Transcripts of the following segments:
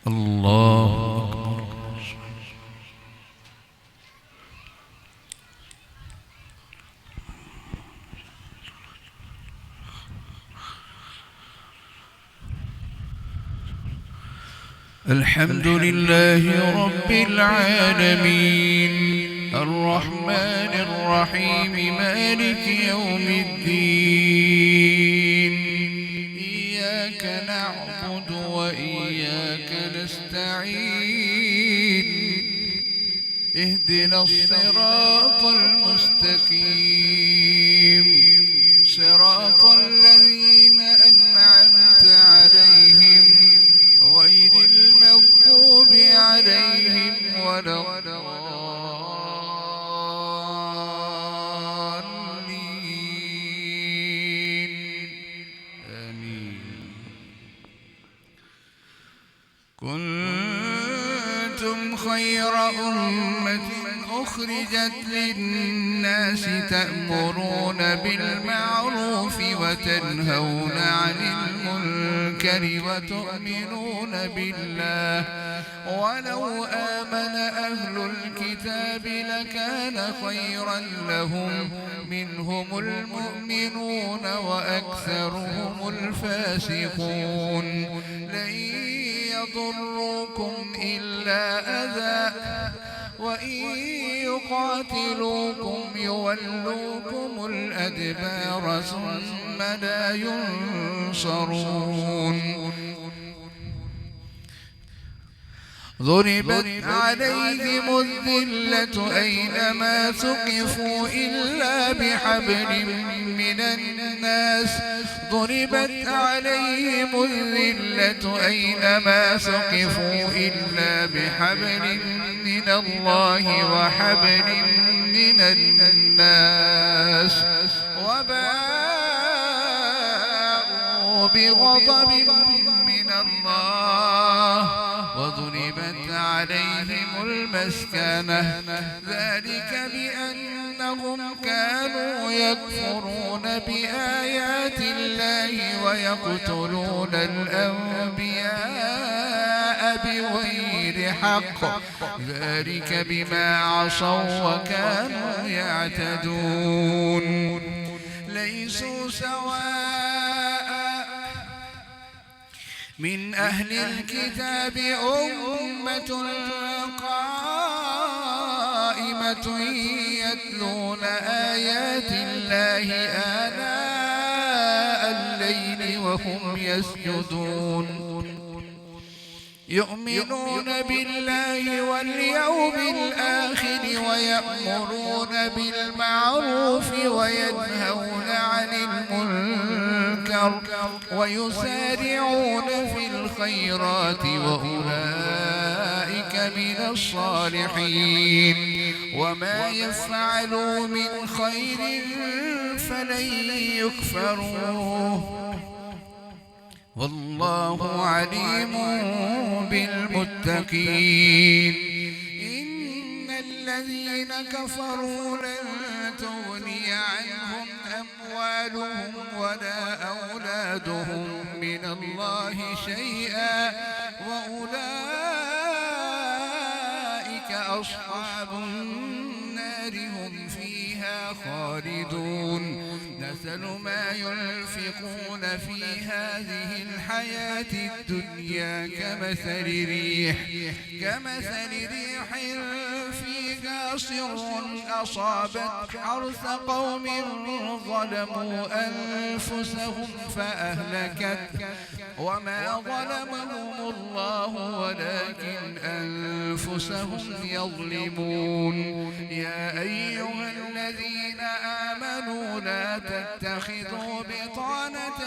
الله أكبر. الحمد لله رب العالمين الرحمن الرحيم مالك يوم الدين إياك نعبد وإياك نستعين اهدنا الصراط المستقيم صراط الذين أنعمت عليهم غير المغضوب عليهم ولا الضالين آمين. كنتم خير أمة أخرجت للناس تأمرون بالمعروف وتنهون عن المنكر وتؤمنون بالله ولو آمن أهل الكتاب لكان خيرا لهم منهم المؤمنون وأكثرهم الفاسقون لن يضروكم إلا أذى وإن يقاتلوكم يولوكم الأدبار ثم لا ينصرون. ضربت عليهم الذلة أينما ثقفوا إلا بحبل من الناس ضربت عليهم الذلة أينما ثقفوا إلا بحبل من الله وحبل من الناس وباءوا بغضب من الله وضربت عليهم المسكنة ذلك بأنهم كانوا يكفرون بآيات الله ويقتلون الأنبياء بغير حق ذلك بما عصوا وكانوا يعتدون. ليسوا سواء من أهل الكتاب أمة قائمة يتلون آيات الله آناء الليل وهم يسجدون يؤمنون بالله واليوم الآخر ويأمرون بالمعروف وينهون عن المنكر ويسارعون في الخيرات وأولئك من الصالحين وما يفعلوا من خير فلن يكفروه والله عليم بالمتقين. إن الذين كفروا لن تغني عنهم أموالهم ولا أولادهم من الله شيئا وأولئك أصحاب النار هم فيها خالدون. مثل ما ينفقون في هذه الحياة الدنيا كمثل ريح فيها صر أصابت حرث قوم ظلموا أنفسهم فأهلكت وما ظلمهم الله ولكن أنفسهم يظلمون. يا أيها الذين آمنوا لا تتخذوا بطانة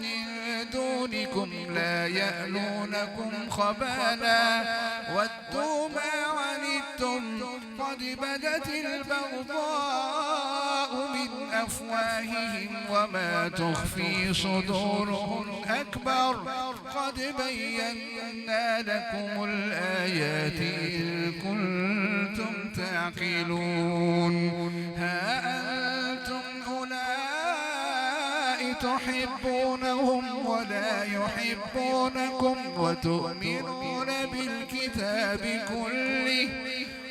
من دونكم لا يألونكم خبالا ودوا ما عنتم قد بدت البغضاء من أفواههم وما تخفي صدورهم أكبر قد بينا لكم الآيات إن كنتم تعقلون. ها أنتم أولئك تحبون تحبونهم ولا يحبونكم وتؤمنون بالكتاب كله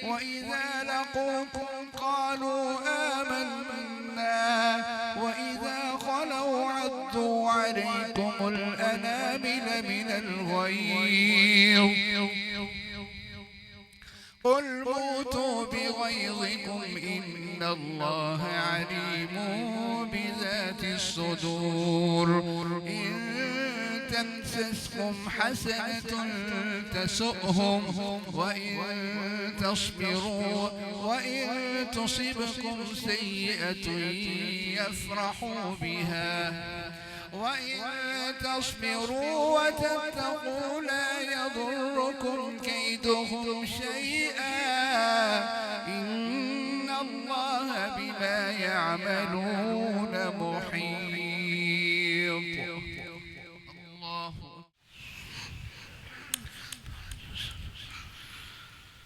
وإذا لقوكم قالوا آمنا وإذا خلوا عضوا عليكم الأنامل من الغيظ قل موتوا بغيظكم إن الله عليم بذات الصدور إن تمسسكم حسنة تسؤهم وإن تصبكم سيئة يفرحوا بها وإن تصبروا وتتقوا لا يضركم كيدهم شيئا إن الله بما يعملون محيط.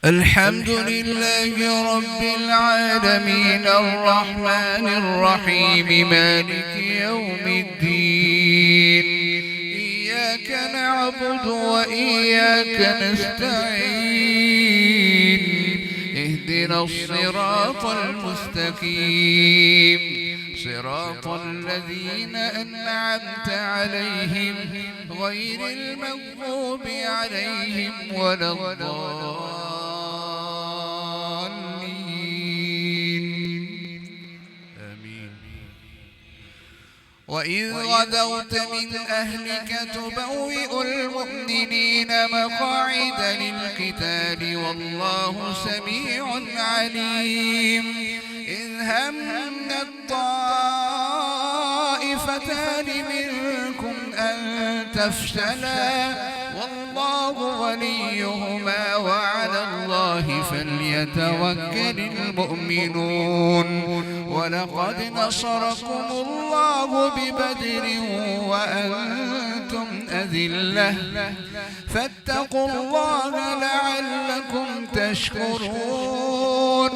الحمد لله رب العالمين الرحمن الرحيم مالك يوم الدين إياك نعبد وإياك نستعين اهدنا الصراط المستقيم صراط الذين أنعمت عليهم غير المغضوب عليهم ولا الضالين. وإذ غدوت من أهلك تبوئ المؤمنين مقاعد للقتال والله سميع عليم إذ هم الطائفتان منكم أن تفشلا والله وليهما وعلى الله فليتوكل المؤمنون ولقد نصركم الله ببدر وأنتم أذلة فاتقوا الله لعلكم تشكرون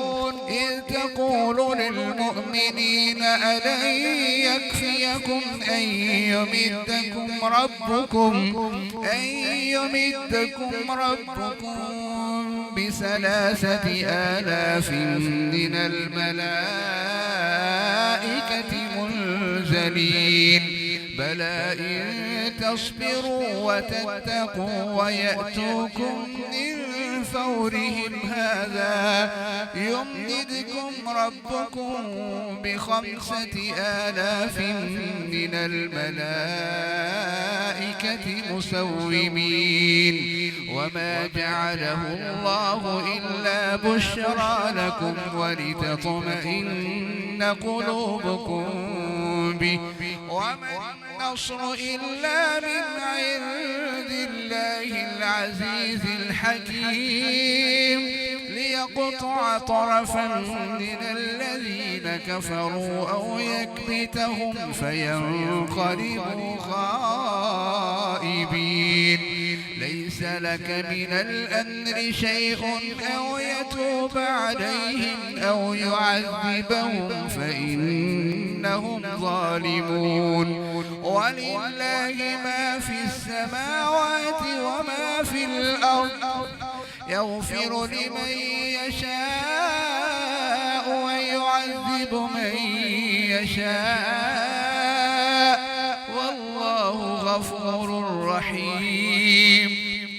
إذ تقول للمؤمنين ألن يكفيكم أن يمدكم ربكم ب3,000 آلاف من الملائكة منزلين بلى إن تصبروا وتتقوا ويأتوكم من فورهم هذا يمددكم ربكم ب5,000 من الملائكة مسومين وما جعله الله إلا بشرى لكم ولتطمئن قلوبكم به وما النصر إلا من عند الله العزيز الحكيم ليقطع طرفا من الذين كفروا أو يكبتهم فينقلبوا خائبين ليس لك من الأمر شيء أو يتوب عليهم أو يعذبهم فإنهم ظالمون ولله ما في السماوات وما في الأرض يغفر لمن يشاء ويعذب من يشاء والله غفور رحيم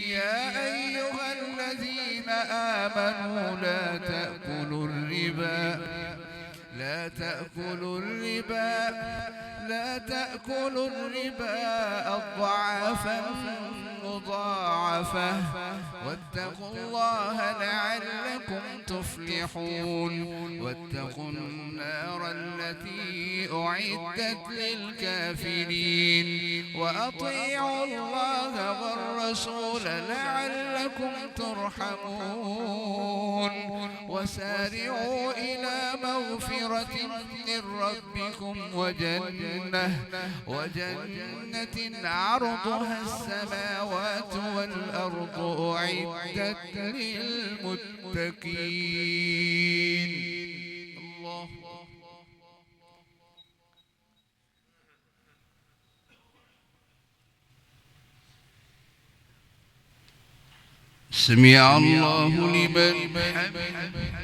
يا أيها الذين آمنوا لا تأكلوا الربا أضعافا مضاعفة واتقوا الله لعلكم تفلحون واتقوا النار التي أعدت للكافرين وأطيعوا الله والرسول لعلكم ترحمون وسارعوا إلى مغفرة من ربكم وجنة عرضها السماوات والأرض أعدت للمتقين. الله سمع الله لمن حمده.